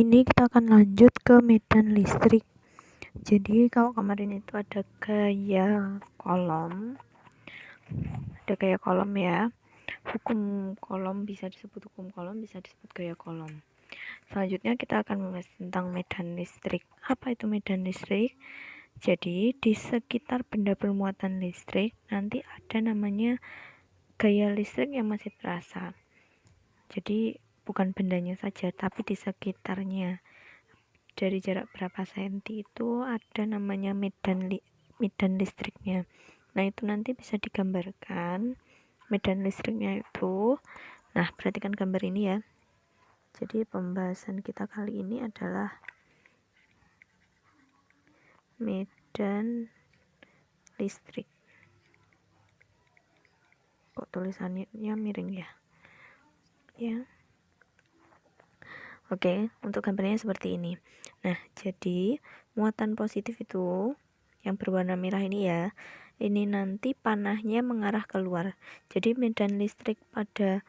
ini kita akan lanjut ke medan listrik. Jadi kalau kemarin itu ada gaya kolom ya. Hukum kolom bisa disebut hukum kolom, bisa disebut gaya kolom. Selanjutnya kita akan membahas tentang medan listrik. Apa itu medan listrik? Jadi di sekitar benda bermuatan listrik nanti ada namanya gaya listrik yang masih terasa. Jadi bukan bendanya saja, tapi di sekitarnya. Dari jarak berapa senti itu ada namanya medan listriknya. Nah, itu nanti bisa digambarkan medan listriknya itu. Nah, perhatikan gambar ini ya. Jadi pembahasan kita kali ini adalah medan listrik. Kok tulisannya miring ya? Ya. Oke, untuk gambarnya seperti ini. Nah, jadi muatan positif itu yang berwarna merah ini ya, ini nanti panahnya mengarah keluar. Jadi medan listrik pada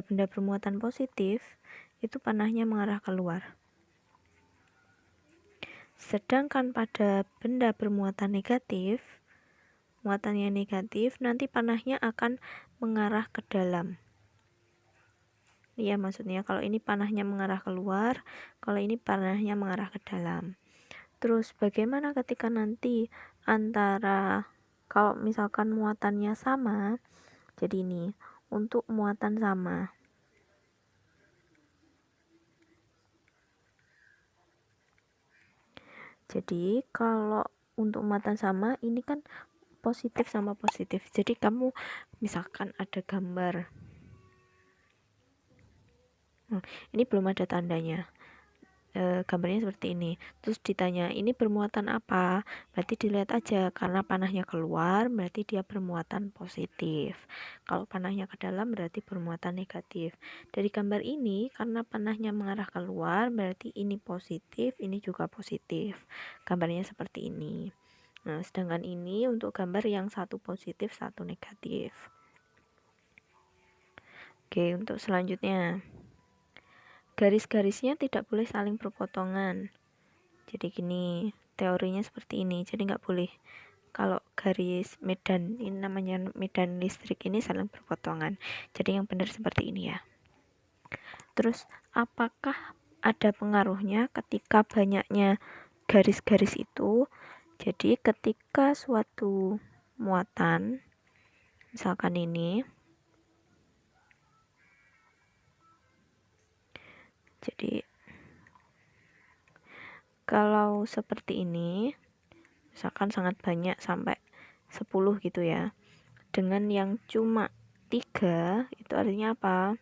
benda bermuatan positif itu panahnya mengarah keluar. Sedangkan pada benda bermuatan negatif, muatannya negatif, nanti panahnya akan mengarah ke dalam. Ya, maksudnya kalau ini panahnya mengarah keluar, kalau ini panahnya mengarah ke dalam. Terus bagaimana ketika nanti antara, kalau misalkan muatannya sama, jadi ini untuk muatan sama. Jadi kalau untuk muatan sama ini kan positif sama positif. Jadi kamu misalkan ada gambar. Ini belum ada tandanya. Gambarnya seperti ini. Terus ditanya, ini bermuatan apa? Berarti dilihat aja, karena panahnya keluar berarti dia bermuatan positif. Kalau panahnya ke dalam berarti bermuatan negatif. Dari gambar ini, karena panahnya mengarah keluar berarti ini positif, ini juga positif. Gambarnya seperti ini. Nah, sedangkan ini untuk gambar yang satu positif, satu negatif. Oke, untuk selanjutnya, garis-garisnya tidak boleh saling berpotongan. Jadi gini, teorinya seperti ini. Jadi nggak boleh kalau garis medan, ini namanya medan listrik ini saling berpotongan. Jadi yang benar seperti ini ya. Terus apakah ada pengaruhnya ketika banyaknya garis-garis itu? Jadi ketika suatu muatan, misalkan ini, jadi kalau seperti ini, misalkan sangat banyak sampai 10 gitu ya, dengan yang cuma 3, itu artinya apa?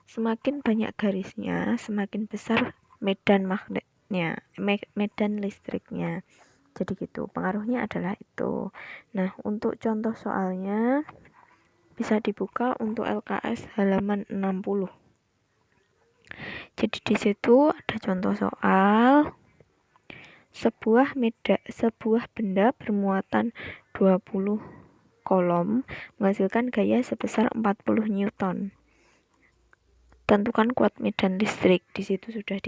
Semakin banyak garisnya, semakin besar medan magnetnya, medan listriknya. Jadi gitu, pengaruhnya adalah itu. Nah, untuk contoh soalnya bisa dibuka untuk LKS halaman 60. Jadi di situ ada contoh soal sebuah benda bermuatan 20 kolom menghasilkan gaya sebesar 40 Newton. Tentukan kuat medan listrik. Di situ sudah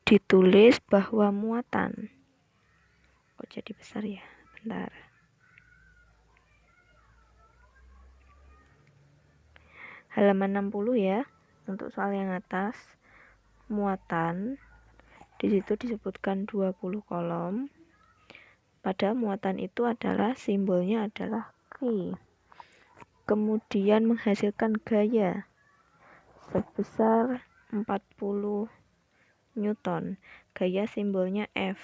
ditulis bahwa muatan. Kok jadi besar ya? Bentar. Halaman 60 ya. Untuk soal yang atas, muatan. Di situ disebutkan 20 kolom. Pada muatan itu adalah simbolnya adalah Q. Kemudian menghasilkan gaya sebesar 40 Newton. Gaya simbolnya F.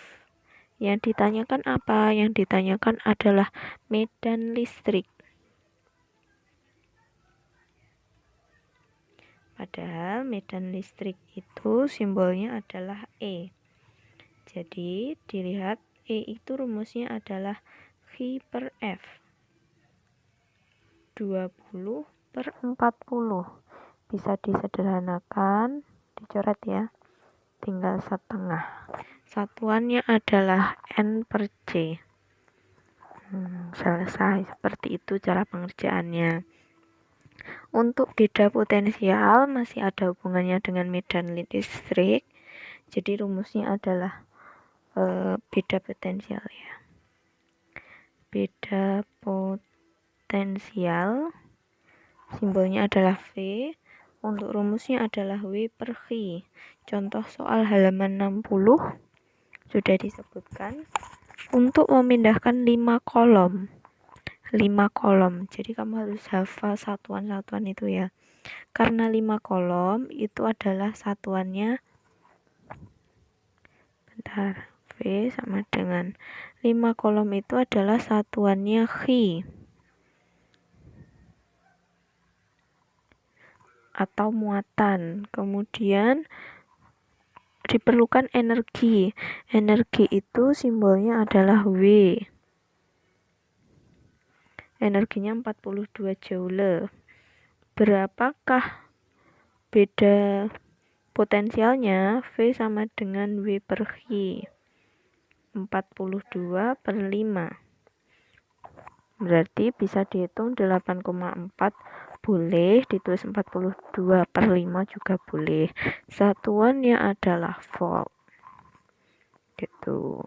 Yang ditanyakan apa? Yang ditanyakan adalah medan listrik. Padahal medan listrik itu simbolnya adalah E. Jadi dilihat E itu rumusnya adalah V per F. 20 per 40. Bisa disederhanakan, dicoret ya. Tinggal setengah. Satuannya adalah N per C. Selesai. Seperti itu cara pengerjaannya. Untuk beda potensial masih ada hubungannya dengan medan listrik. Jadi rumusnya adalah beda potensial ya. Beda potensial simbolnya adalah V. Untuk rumusnya adalah W per V. Contoh soal halaman 60 sudah disebutkan untuk memindahkan 5 kolom. Jadi kamu harus hafal satuan-satuan itu ya. Karena 5 kolom itu adalah satuannya, bentar, V sama dengan 5 kolom itu adalah satuannya Chi atau muatan. Kemudian diperlukan energi. Energi itu simbolnya adalah W. Energinya 42 joule. Berapakah beda potensialnya? V sama dengan W per Chi. 42 per 5. Berarti bisa dihitung 8,4 boleh, ditulis 42 per 5 juga boleh. Satuannya adalah volt. Gitu.